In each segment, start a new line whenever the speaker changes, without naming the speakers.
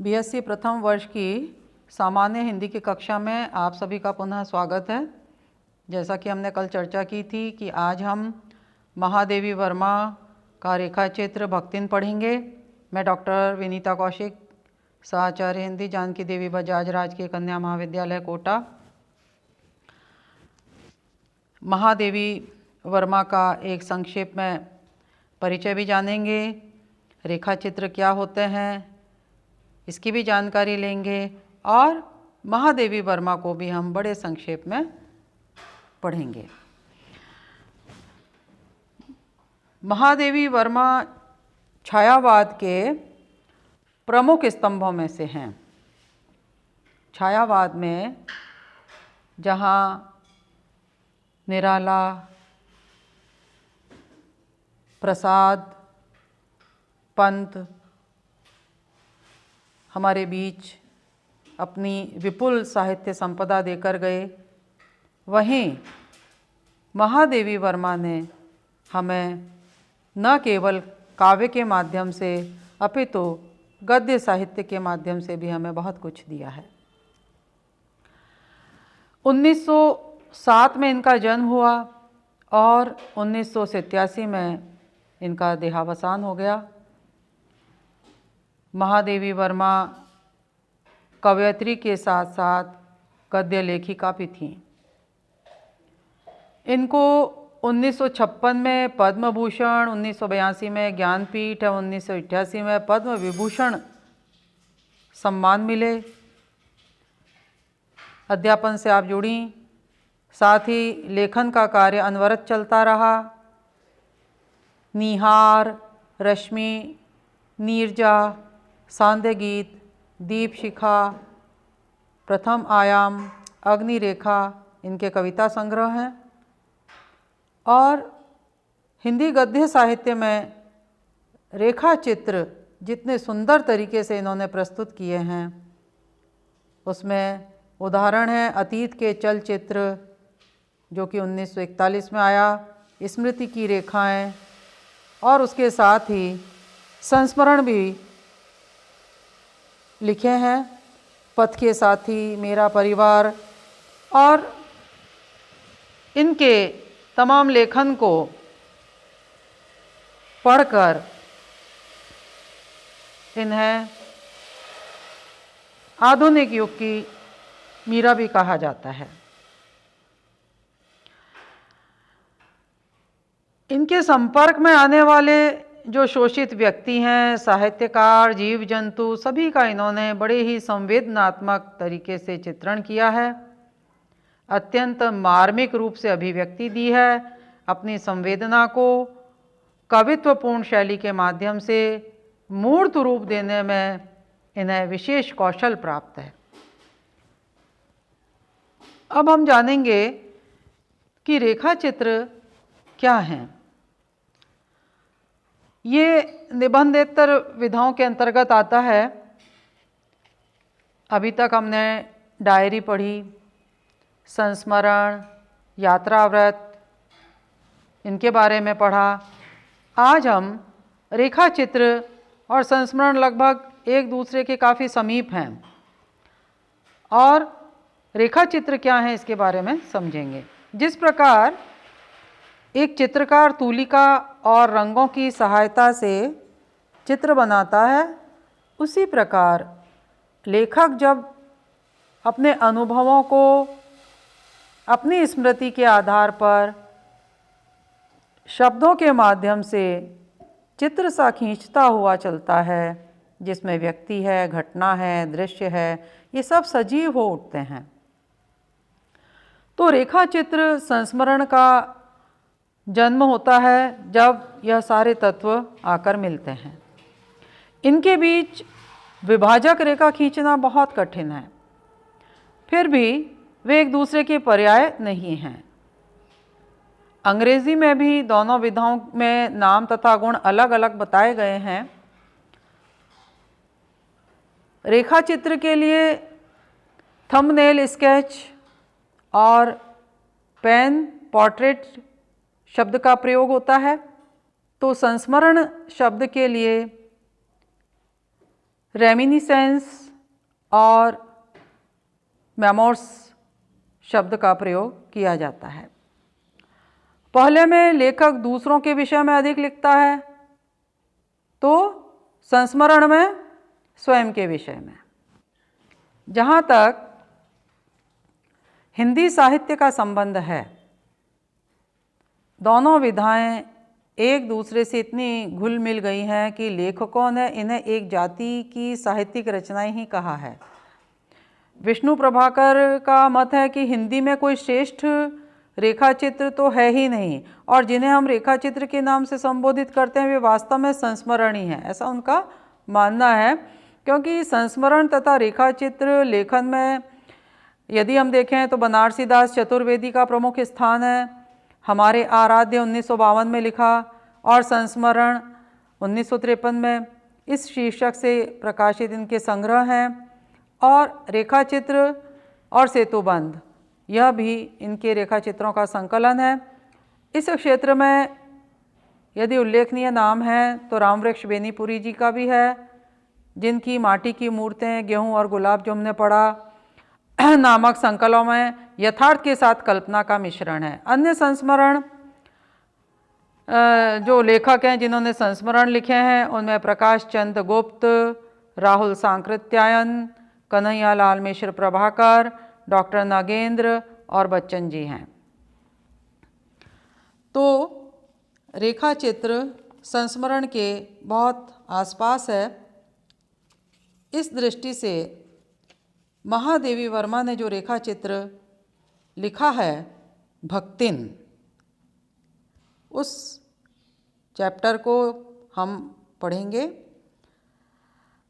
BSc प्रथम वर्ष की सामान्य हिंदी की कक्षा में आप सभी का पुनः स्वागत है। जैसा कि हमने कल चर्चा की थी कि आज हम महादेवी वर्मा का रेखा चित्र भक्तिन पढ़ेंगे। मैं डॉक्टर विनीता कौशिक, सहाचार्य हिंदी, जानकी देवी बजाज राजकीय कन्या महाविद्यालय कोटा। महादेवी वर्मा का एक संक्षेप में परिचय भी जानेंगे, रेखा चित्र क्या होते हैं इसकी भी जानकारी लेंगे और महादेवी वर्मा को भी हम बड़े संक्षेप में पढ़ेंगे। महादेवी वर्मा छायावाद के प्रमुख स्तंभों में से हैं। छायावाद में जहाँ निराला, प्रसाद, पंत हमारे बीच अपनी विपुल साहित्य संपदा देकर गए, वहीं महादेवी वर्मा ने हमें न केवल काव्य के माध्यम से अपितु गद्य साहित्य के माध्यम से भी हमें बहुत कुछ दिया है। 1907 में इनका जन्म हुआ और 1987 में इनका देहावसान हो गया। महादेवी वर्मा कवयित्री के साथ साथ गद्य लेखिका भी थीं। इनको 1956 में पद्म भूषण, 1982 में ज्ञानपीठ और 1988 में पद्म विभूषण सम्मान मिले। अध्यापन से आप जुड़ी, साथ ही लेखन का कार्य अनवरत चलता रहा। निहार, रश्मि, नीरजा, सांध्य गीत, दीप शिखा, प्रथम आयाम, अग्निरेखा इनके कविता संग्रह हैं। और हिंदी गद्य साहित्य में रेखा चित्र जितने सुंदर तरीके से इन्होंने प्रस्तुत किए हैं, उसमें उदाहरण है अतीत के चलचित्र जो कि 1941 में आया, स्मृति की रेखाएं, और उसके साथ ही संस्मरण भी लिखे हैं, पथ के साथी, मेरा परिवार। और इनके तमाम लेखन को पढ़कर इन्हें आधुनिक युग की मीरा भी कहा जाता है। इनके संपर्क में आने वाले जो शोषित व्यक्ति हैं, साहित्यकार, जीव जंतु, सभी का इन्होंने बड़े ही संवेदनात्मक तरीके से चित्रण किया है। अत्यंत मार्मिक रूप से अभिव्यक्ति दी है। अपनी संवेदना को कवित्वपूर्ण शैली के माध्यम से मूर्त रूप देने में इन्हें विशेष कौशल प्राप्त है। अब हम जानेंगे कि रेखा चित्र क्या हैं। ये निबंधेतर विधाओं के अंतर्गत आता है। अभी तक हमने डायरी पढ़ी, संस्मरण, यात्राव्रत, इनके बारे में पढ़ा। आज हम रेखा चित्र और संस्मरण लगभग एक दूसरे के काफ़ी समीप हैं और रेखा चित्र क्या है इसके बारे में समझेंगे। जिस प्रकार एक चित्रकार तूलिका और रंगों की सहायता से चित्र बनाता है, उसी प्रकार लेखक जब अपने अनुभवों को अपनी स्मृति के आधार पर शब्दों के माध्यम से चित्र सा खींचता हुआ चलता है, जिसमें व्यक्ति है, घटना है, दृश्य है, ये सब सजीव हो उठते हैं। तो रेखा चित्र संस्मरण का जन्म होता है जब यह सारे तत्व आकर मिलते हैं। इनके बीच विभाजक रेखा खींचना बहुत कठिन है, फिर भी वे एक दूसरे के पर्याय नहीं हैं। अंग्रेजी में भी दोनों विधाओं में नाम तथा गुण अलग अलग बताए गए हैं। रेखा चित्र के लिए थंबनेल स्केच और पेन पोर्ट्रेट शब्द का प्रयोग होता है। तो संस्मरण शब्द के लिए रेमिनिसेंस और मेमोर्स शब्द का प्रयोग किया जाता है। पहले में लेखक दूसरों के विषय में अधिक लिखता है, तो संस्मरण में स्वयं के विषय में। जहाँ तक हिंदी साहित्य का संबंध है, दोनों विधाएं एक दूसरे से इतनी घुल मिल गई हैं कि लेखकों ने इन्हें एक जाति की साहित्यिक रचनाएं ही कहा है। विष्णु प्रभाकर का मत है कि हिंदी में कोई श्रेष्ठ रेखाचित्र तो है ही नहीं, और जिन्हें हम रेखाचित्र के नाम से संबोधित करते हैं वे वास्तव में संस्मरण ही हैं, ऐसा उनका मानना है। क्योंकि संस्मरण तथा रेखाचित्र लेखन में यदि हम देखें तो बनारसी दास चतुर्वेदी का प्रमुख स्थान है। हमारे आराध्य 1952 में लिखा और संस्मरण 1953 में, इस शीर्षक से प्रकाशित इनके संग्रह हैं। और रेखाचित्र और सेतुबंध, यह भी इनके रेखाचित्रों का संकलन है। इस क्षेत्र में यदि उल्लेखनीय नाम है तो रामवृक्ष बेनीपुरी जी का भी है, जिनकी माटी की मूर्तें, गेहूं और गुलाब जो हमने पढ़ा नामक संकलों में यथार्थ के साथ कल्पना का मिश्रण है। अन्य संस्मरण जो लेखक हैं जिन्होंने संस्मरण लिखे हैं उनमें प्रकाश चंद गुप्त, राहुल सांकृत्यायन, कन्हैया लाल मिश्र प्रभाकर, डॉक्टर नागेंद्र और बच्चन जी हैं। तो रेखाचित्र संस्मरण के बहुत आसपास है। इस दृष्टि से महादेवी वर्मा ने जो रेखाचित्र लिखा है भक्तिन, उस चैप्टर को हम पढ़ेंगे।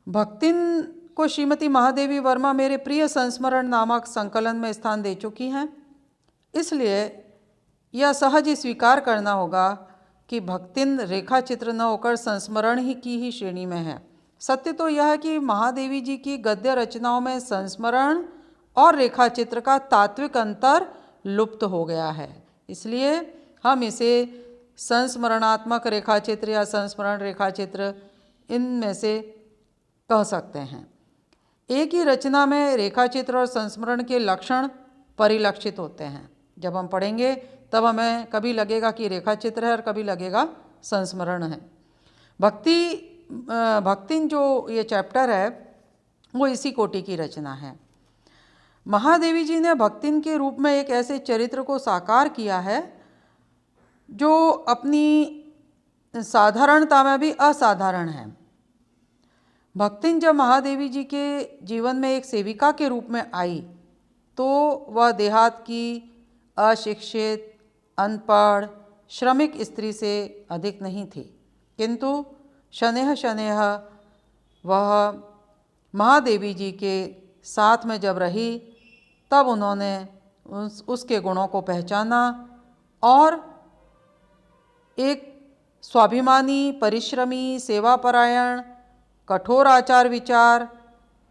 भक्तिन को श्रीमती महादेवी वर्मा मेरे प्रिय संस्मरण नामक संकलन में स्थान दे चुकी हैं, इसलिए यह सहज ही स्वीकार करना होगा कि भक्तिन रेखाचित्र न होकर संस्मरण ही की ही श्रेणी में है। सत्य तो यह है कि महादेवी जी की गद्य रचनाओं में संस्मरण और रेखाचित्र का तात्विक अंतर लुप्त हो गया है, इसलिए हम इसे संस्मरणात्मक रेखाचित्र या संस्मरण रेखाचित्र इनमें से कह सकते हैं। एक ही रचना में रेखाचित्र और संस्मरण के लक्षण परिलक्षित होते हैं। जब हम पढ़ेंगे तब हमें कभी लगेगा कि रेखाचित्र है और कभी लगेगा संस्मरण है। भक्तिन जो ये चैप्टर है वो इसी कोटि की रचना है। महादेवी जी ने भक्तिन के रूप में एक ऐसे चरित्र को साकार किया है जो अपनी साधारणता में भी असाधारण है। भक्तिन जब महादेवी जी के जीवन में एक सेविका के रूप में आई तो वह देहात की अशिक्षित, अनपढ़, श्रमिक स्त्री से अधिक नहीं थी, किंतु शनेह शनेह वह महादेवी जी के साथ में जब रही तब उन्होंने उसके गुणों को पहचाना और एक स्वाभिमानी, परिश्रमी, सेवापरायण, कठोर आचार विचार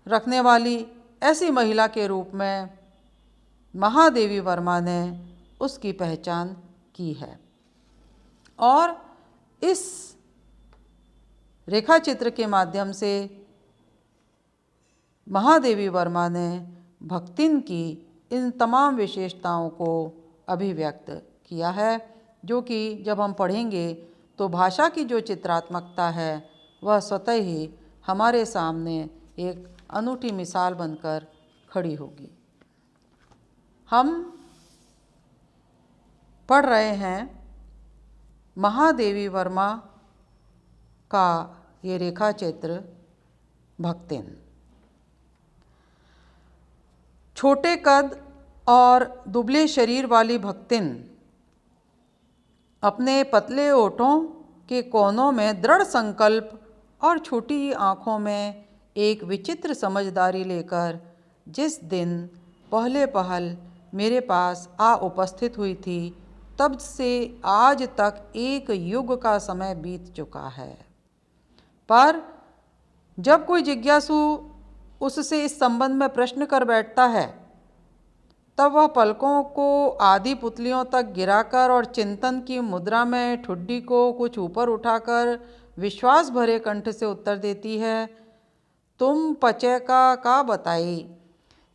रखने वाली ऐसी महिला के रूप में महादेवी वर्मा ने उसकी पहचान की है। और इस रेखाचित्र के माध्यम से महादेवी वर्मा ने भक्तिन की इन तमाम विशेषताओं को अभिव्यक्त किया है, जो कि जब हम पढ़ेंगे तो भाषा की जो चित्रात्मकता है वह स्वतः ही हमारे सामने एक अनूठी मिसाल बनकर खड़ी होगी। हम पढ़ रहे हैं महादेवी वर्मा का ये रेखाचित्र भक्तिन। छोटे कद और दुबले शरीर वाली भक्तिन अपने पतले ओठों के कोनों में दृढ़ संकल्प और छोटी आँखों में एक विचित्र समझदारी लेकर जिस दिन पहले पहल मेरे पास आ उपस्थित हुई थी तब से आज तक एक युग का समय बीत चुका है। पर जब कोई जिज्ञासु उससे इस संबंध में प्रश्न कर बैठता है तब वह पलकों को आधी पुतलियों तक गिराकर और चिंतन की मुद्रा में ठुड्डी को कुछ ऊपर उठाकर विश्वास भरे कंठ से उत्तर देती है, तुम पचे का बताई।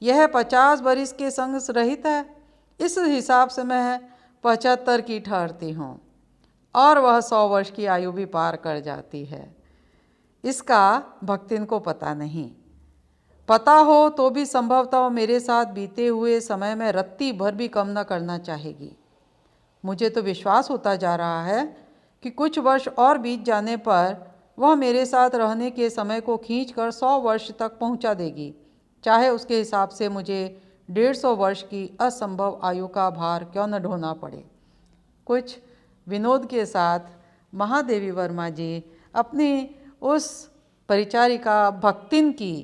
यह 50 बरिस के संग रहित है, इस हिसाब से मैं 75 की ठहरती हूँ और वह 100 वर्ष की आयु भी पार कर जाती है। इसका भक्तिन को पता नहीं। पता हो तो भी संभवतः मेरे साथ बीते हुए समय में रत्ती भर भी कम न करना चाहेगी। मुझे तो विश्वास होता जा रहा है कि कुछ वर्ष और बीत जाने पर वह मेरे साथ रहने के समय को खींचकर 100 वर्ष तक पहुंचा देगी, चाहे उसके हिसाब से मुझे 150 वर्ष की असंभव आयु का भार क्यों न ढोना पड़े। कुछ विनोद के साथ महादेवी वर्मा जी अपनी उस परिचारिका भक्तिन की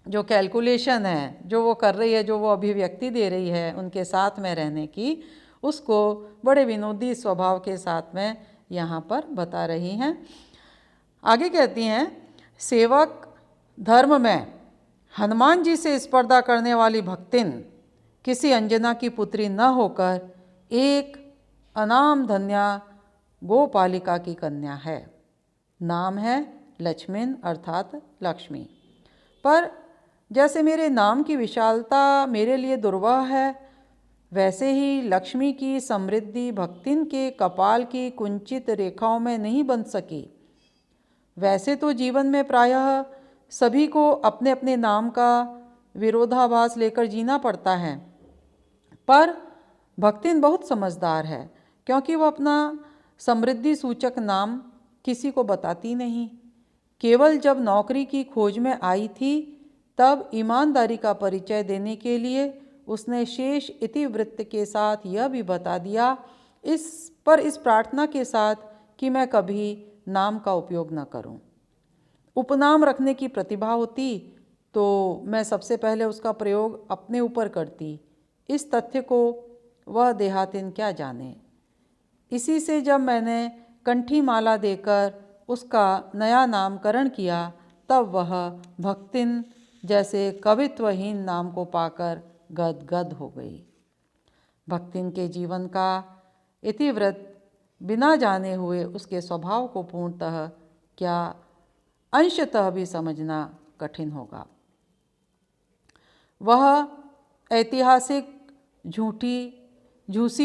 जो कैलकुलेशन है, जो वो कर रही है, जो वो अभिव्यक्ति दे रही है उनके साथ में रहने की, उसको बड़े विनोदी स्वभाव के साथ में यहाँ पर बता रही हैं। आगे कहती हैं, सेवक धर्म में हनुमान जी से स्पर्धा करने वाली भक्तिन किसी अंजना की पुत्री न होकर एक अनाम धन्या गोपालिका की कन्या है। नाम है लक्ष्मीन अर्थात लक्ष्मी। पर जैसे मेरे नाम की विशालता मेरे लिए दुर्वाह है, वैसे ही लक्ष्मी की समृद्धि भक्तिन के कपाल की कुंचित रेखाओं में नहीं बन सकी। वैसे तो जीवन में प्रायः सभी को अपने अपने नाम का विरोधाभास लेकर जीना पड़ता है, पर भक्तिन बहुत समझदार है, क्योंकि वह अपना समृद्धि सूचक नाम किसी को बताती नहीं। केवल जब नौकरी की खोज में आई थी तब ईमानदारी का परिचय देने के लिए उसने शेष इतिवृत्त के साथ यह भी बता दिया, इस प्रार्थना के साथ कि मैं कभी नाम का उपयोग न करूं। उपनाम रखने की प्रतिभा होती तो मैं सबसे पहले उसका प्रयोग अपने ऊपर करती। इस तथ्य को वह देहातिन क्या जाने। इसी से जब मैंने कंठी माला देकर उसका नया नामकरण किया तब वह भक्तिन जैसे कवित्वहीन नाम को पाकर गदगद हो गई। भक्तिन के जीवन का इतिवृत्त बिना जाने हुए उसके स्वभाव को पूर्णतः क्या अंशतः भी समझना कठिन होगा। वह ऐतिहासिक झूसी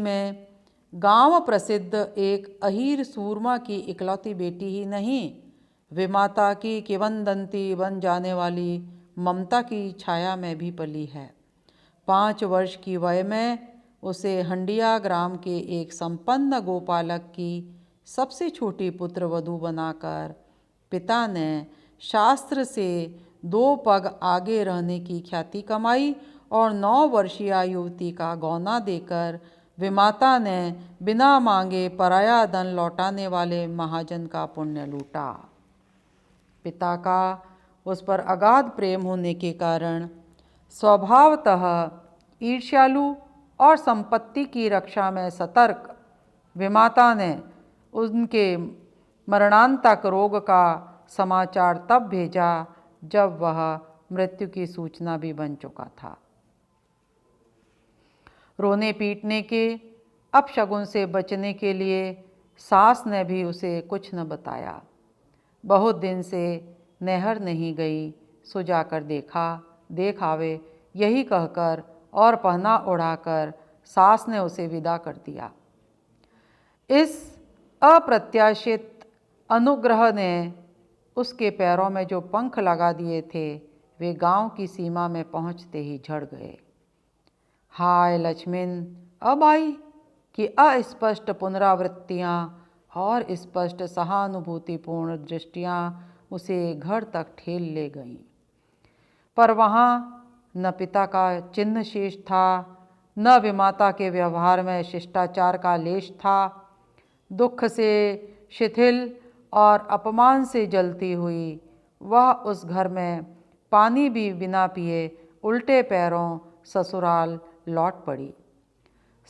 में गांव प्रसिद्ध एक अहीर सूरमा की इकलौती बेटी ही नहीं, विमाता की किंवदंती बन जाने वाली ममता की छाया में भी पली है। 5 वर्ष की वय में उसे हंडिया ग्राम के एक संपन्न गोपालक की सबसे छोटी पुत्र वधू बनाकर पिता ने शास्त्र से 2 पग आगे रहने की ख्याति कमाई और 9 वर्षीय युवती का गौना देकर विमाता ने बिना मांगे पराया धन लौटाने वाले महाजन का पुण्य लूटा। पिता का उस पर अगाध प्रेम होने के कारण स्वभावतः ईर्ष्यालु और संपत्ति की रक्षा में सतर्क विमाता ने उनके मरणांतक रोग का समाचार तब भेजा जब वह मृत्यु की सूचना भी बन चुका था। रोने पीटने के अपशगुन से बचने के लिए सास ने भी उसे कुछ न बताया। बहुत दिन से नहर नहीं गई, सो जाकर देख आवे, यही कहकर और पहना उड़ाकर सास ने उसे विदा कर दिया। इस अप्रत्याशित अनुग्रह ने उसके पैरों में जो पंख लगा दिए थे वे गांव की सीमा में पहुंचते ही झड़ गए। हाय लक्ष्मीन अब आई कि अस्पष्ट पुनरावृत्तियाँ और स्पष्ट सहानुभूतिपूर्ण दृष्टियाँ उसे घर तक ठेल ले गईं। पर वहाँ न पिता का चिन्ह शेष था, न विमाता के व्यवहार में शिष्टाचार का लेश था। दुख से शिथिल और अपमान से जलती हुई वह उस घर में पानी भी बिना पिए उल्टे पैरों ससुराल लौट पड़ी।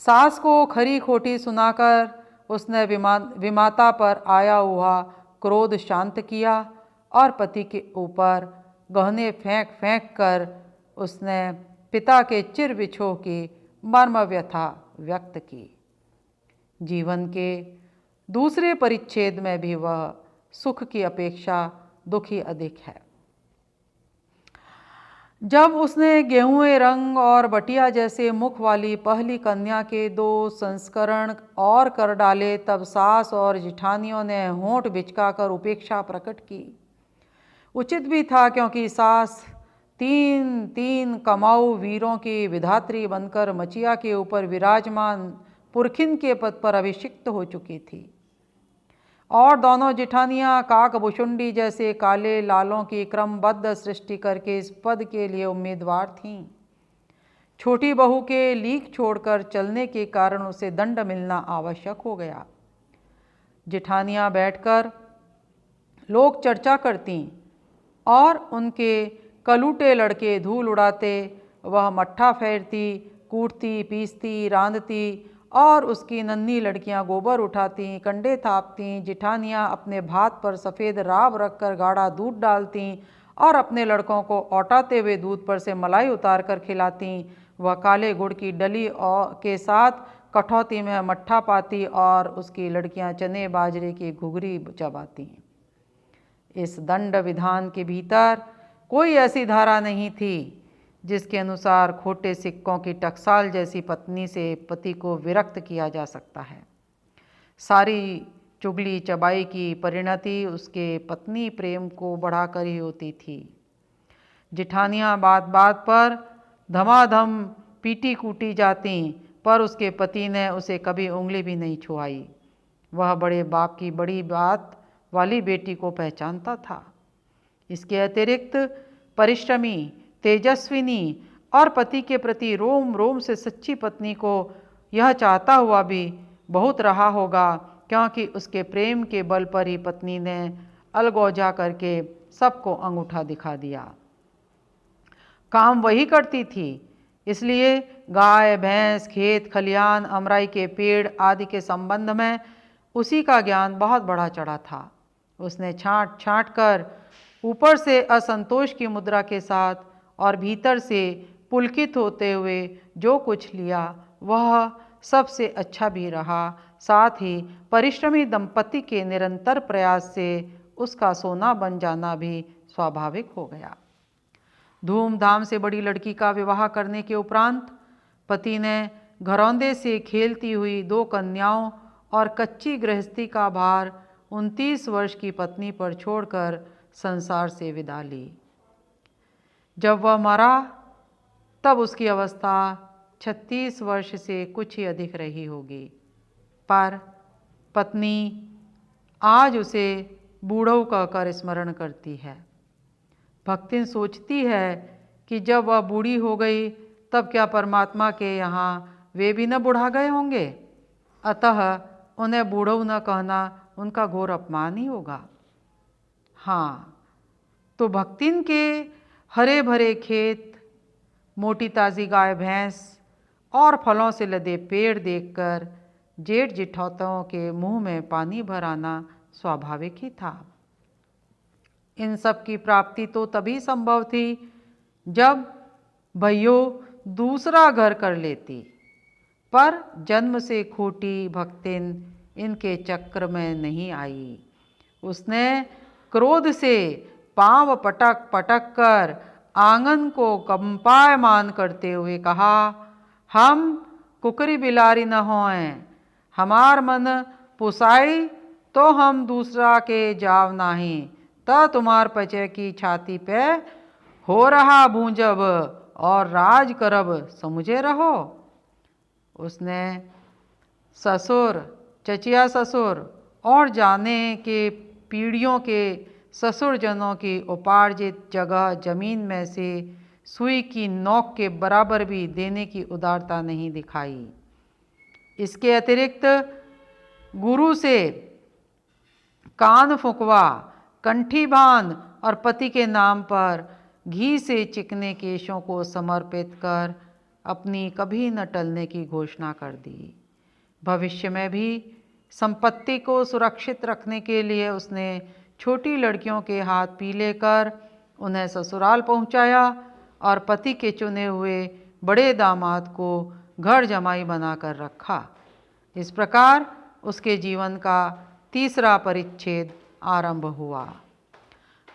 सास को खरी खोटी सुनाकर उसने विमाता पर आया हुआ क्रोध शांत किया और पति के ऊपर गहने फेंक कर उसने पिता के चिर विछोह की मर्म व्यथा व्यक्त की। जीवन के दूसरे परिच्छेद में भी वह सुख की अपेक्षा दुख ही अधिक है। जब उसने गेहूँए रंग और बटिया जैसे मुख वाली पहली कन्या के 2 संस्करण और कर डाले, तब सास और जिठानियों ने होंठ बिचकाकर उपेक्षा प्रकट की। उचित भी था, क्योंकि सास 3 कमाऊ वीरों की विधात्री बनकर मचिया के ऊपर विराजमान पुरखिन के पद पर अभिषिक्त हो चुकी थी, और दोनों जिठानियाँ काकभुशुंडी जैसे काले लालों की क्रमबद्ध सृष्टि करके इस पद के लिए उम्मीदवार थीं। छोटी बहू के लीक छोड़कर चलने के कारण उसे दंड मिलना आवश्यक हो गया। जिठानियाँ बैठकर लोग चर्चा करती और उनके कलूटे लड़के धूल उड़ाते, वह मट्ठा फेरती, कूटती, पीसती, रांधती और उसकी नन्ही लड़कियां गोबर उठाती, कंडे थापती। जिठानियां अपने भात पर सफ़ेद राब रखकर गाढ़ा दूध डालती और अपने लड़कों को औटाते हुए दूध पर से मलाई उतार कर खिलाती। वह काले गुड़ की डली के साथ कठौती में मट्ठा पाती और उसकी लड़कियां चने बाजरे की घुघरी चबाती। इस दंड विधान के भीतर कोई ऐसी धारा नहीं थी जिसके अनुसार खोटे सिक्कों की टकसाल जैसी पत्नी से पति को विरक्त किया जा सकता है। सारी चुगली चबाई की परिणति उसके पत्नी प्रेम को बढ़ाकर ही होती थी। जिठानियाँ बात बात पर धमाधम पीटी कूटी जाती, पर उसके पति ने उसे कभी उंगली भी नहीं छुआई। वह बड़े बाप की बड़ी बात वाली बेटी को पहचानता था। इसके अतिरिक्त परिश्रमी, तेजस्विनी और पति के प्रति रोम रोम से सच्ची पत्नी को यह चाहता हुआ भी बहुत रहा होगा, क्योंकि उसके प्रेम के बल पर ही पत्नी ने अलगौजा करके सबको अंगूठा दिखा दिया। काम वही करती थी, इसलिए गाय, भैंस, खेत खलियान, अमराई के पेड़ आदि के संबंध में उसी का ज्ञान बहुत बढ़ा चढ़ा था। उसने छांट छांट कर ऊपर से असंतोष की मुद्रा के साथ और भीतर से पुलकित होते हुए जो कुछ लिया वह सबसे अच्छा भी रहा। साथ ही परिश्रमी दंपति के निरंतर प्रयास से उसका सोना बन जाना भी स्वाभाविक हो गया। धूमधाम से बड़ी लड़की का विवाह करने के उपरांत पति ने घरौंदे से खेलती हुई 2 कन्याओं और कच्ची गृहस्थी का भार 29 वर्ष की पत्नी पर छोड़कर संसार से विदा ली। जब वह मरा तब उसकी अवस्था 36 वर्ष से कुछ ही अधिक रही होगी, पर पत्नी आज उसे बूढ़ऊ कहकर स्मरण करती है। भक्तिन सोचती है कि जब वह बूढ़ी हो गई तब क्या परमात्मा के यहाँ वे भी न बुढ़ा गए होंगे, अतः उन्हें बूढ़ऊ न कहना उनका घोर अपमान ही होगा। हाँ, तो भक्तिन के हरे भरे खेत, मोटी ताज़ी गाय भैंस और फलों से लदे पेड़ देखकर जेठ जिठौतों के मुंह में पानी भर आना स्वाभाविक ही था। इन सब की प्राप्ति तो तभी संभव थी जब भइयों दूसरा घर कर लेती, पर जन्म से खोटी भक्तिन इनके चक्र में नहीं आई। उसने क्रोध से पांव पटक पटक कर आंगन को कंपायमान करते हुए कहा, हम कुकरी बिलारी न होएं, हमार मन पुसाई तो हम दूसरा के जाव नाही, त तुम्हार पचे की छाती पे हो रहा भूंजब और राज करब समुझे रहो। उसने ससुर, चचिया ससुर और जाने के पीढ़ियों के ससुरजनों की उपार्जित जगह जमीन में से सुई की नोक के बराबर भी देने की उदारता नहीं दिखाई। इसके अतिरिक्त गुरु से कान फुकवा, कंठी बांध और पति के नाम पर घी से चिकने केशों को समर्पित कर अपनी कभी न टलने की घोषणा कर दी। भविष्य में भी संपत्ति को सुरक्षित रखने के लिए उसने छोटी लड़कियों के हाथ पीले कर उन्हें ससुराल पहुंचाया और पति के चुने हुए बड़े दामाद को घर जमाई बनाकर रखा। इस प्रकार उसके जीवन का तीसरा परिच्छेद आरंभ हुआ।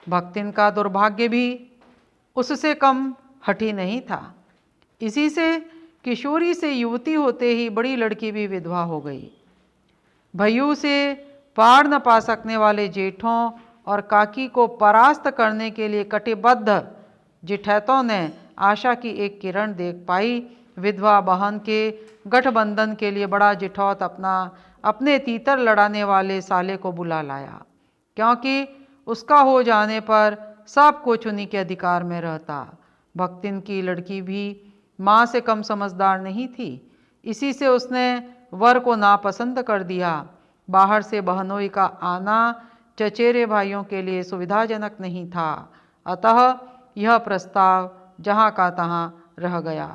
भक्तिन का दुर्भाग्य भी उससे कम हठी नहीं था। इसी से किशोरी से युवती होते ही बड़ी लड़की भी विधवा हो गई। भय्यू से पार न पा सकने वाले जेठों और काकी को परास्त करने के लिए कटिबद्ध जिठैतों ने आशा की एक किरण देख पाई। विधवा बहन के गठबंधन के लिए बड़ा जिठौत अपने तीतर लड़ाने वाले साले को बुला लाया, क्योंकि उसका हो जाने पर सब कुछ उन्हीं के अधिकार में रहता। भक्तिन की लड़की भी माँ से कम समझदार नहीं थी। इसी से उसने वर को नापसंद कर दिया। बाहर से बहनोई का आना चचेरे भाइयों के लिए सुविधाजनक नहीं था, अतः यह प्रस्ताव जहाँ का तहाँ रह गया।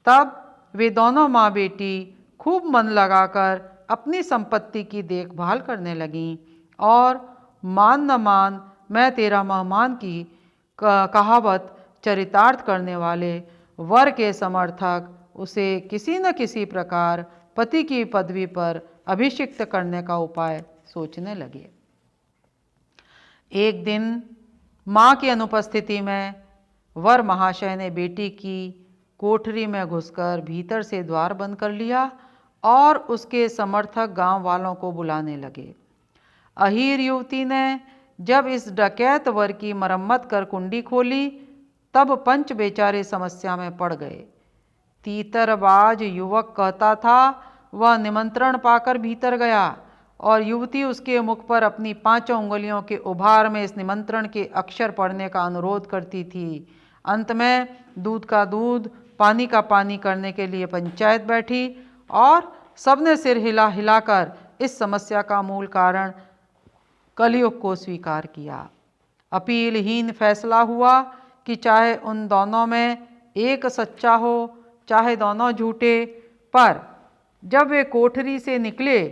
तब वे दोनों माँ बेटी खूब मन लगाकर अपनी संपत्ति की देखभाल करने लगीं और मान न मान मैं तेरा मेहमान की कहावत चरितार्थ करने वाले वर के समर्थक उसे किसी न किसी प्रकार पति की पदवी पर अभिषिक्त करने का उपाय सोचने लगे। एक दिन माँ की अनुपस्थिति में वर महाशय ने बेटी की कोठरी में घुसकर भीतर से द्वार बंद कर लिया और उसके समर्थक गांव वालों को बुलाने लगे। अहीर युवती ने जब इस डकैत वर की मरम्मत कर कुंडी खोली, तब पंच बेचारे समस्या में पड़ गए। तीतरबाज युवक कहता था वह निमंत्रण पाकर भीतर गया और युवती उसके मुख पर अपनी 5 उंगलियों के उभार में इस निमंत्रण के अक्षर पढ़ने का अनुरोध करती थी। अंत में दूध का दूध, पानी का पानी करने के लिए पंचायत बैठी और सबने सिर हिला हिलाकर इस समस्या का मूल कारण कलयुग को स्वीकार किया। अपीलहीन फैसला हुआ कि चाहे उन दोनों में एक सच्चा हो, चाहे दोनों झूठे, पर जब वे कोठरी से निकले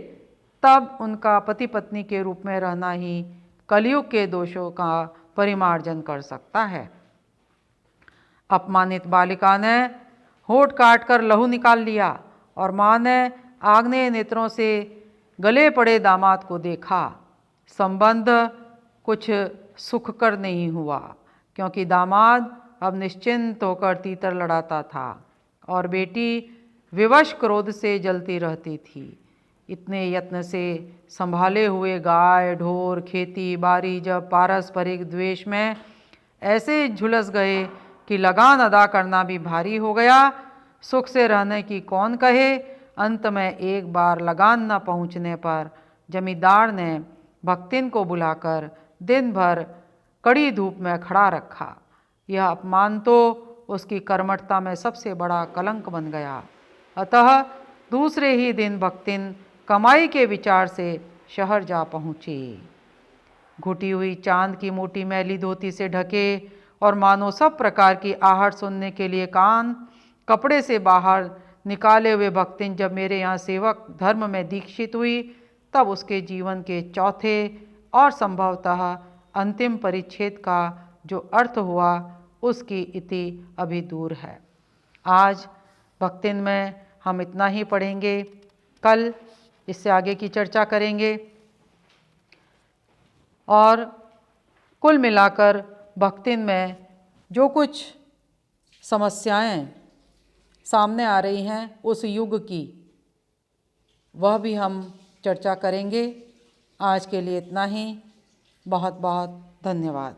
तब उनका पति पत्नी के रूप में रहना ही कलयुग के दोषों का परिमार्जन कर सकता है। अपमानित बालिका ने होठ काट कर लहू निकाल लिया और माँ ने आग्नेय नेत्रों से गले पड़े दामाद को देखा। संबंध कुछ सुखकर नहीं हुआ, क्योंकि दामाद अब निश्चिंत होकर तीतर लड़ाता था और बेटी विवश क्रोध से जलती रहती थी। इतने यत्न से संभाले हुए गाय ढोर खेती बाड़ी जब पारस्परिक द्वेष में ऐसे झुलस गए कि लगान अदा करना भी भारी हो गया। सुख से रहने की कौन कहे। अंत में एक बार लगान न पहुँचने पर जमींदार ने भक्तिन को बुलाकर दिन भर कड़ी धूप में खड़ा रखा। यह अपमान तो उसकी कर्मठता में सबसे बड़ा कलंक बन गया। अतः दूसरे ही दिन भक्तिन कमाई के विचार से शहर जा पहुँची। घुटी हुई चांद की मोटी मैली धोती से ढके और मानो सब प्रकार की आहट सुनने के लिए कान कपड़े से बाहर निकाले हुए भक्तिन जब मेरे यहाँ सेवक धर्म में दीक्षित हुई, तब उसके जीवन के चौथे और संभवतः अंतिम परिच्छेद का जो अर्थ हुआ, उसकी इति अभी दूर है। आज भक्तिन में हम इतना ही पढ़ेंगे। कल इससे आगे की चर्चा करेंगे और कुल मिलाकर भक्तिन में जो कुछ समस्याएं सामने आ रही हैं उस युग की, वह भी हम चर्चा करेंगे। आज के लिए इतना ही। बहुत बहुत धन्यवाद।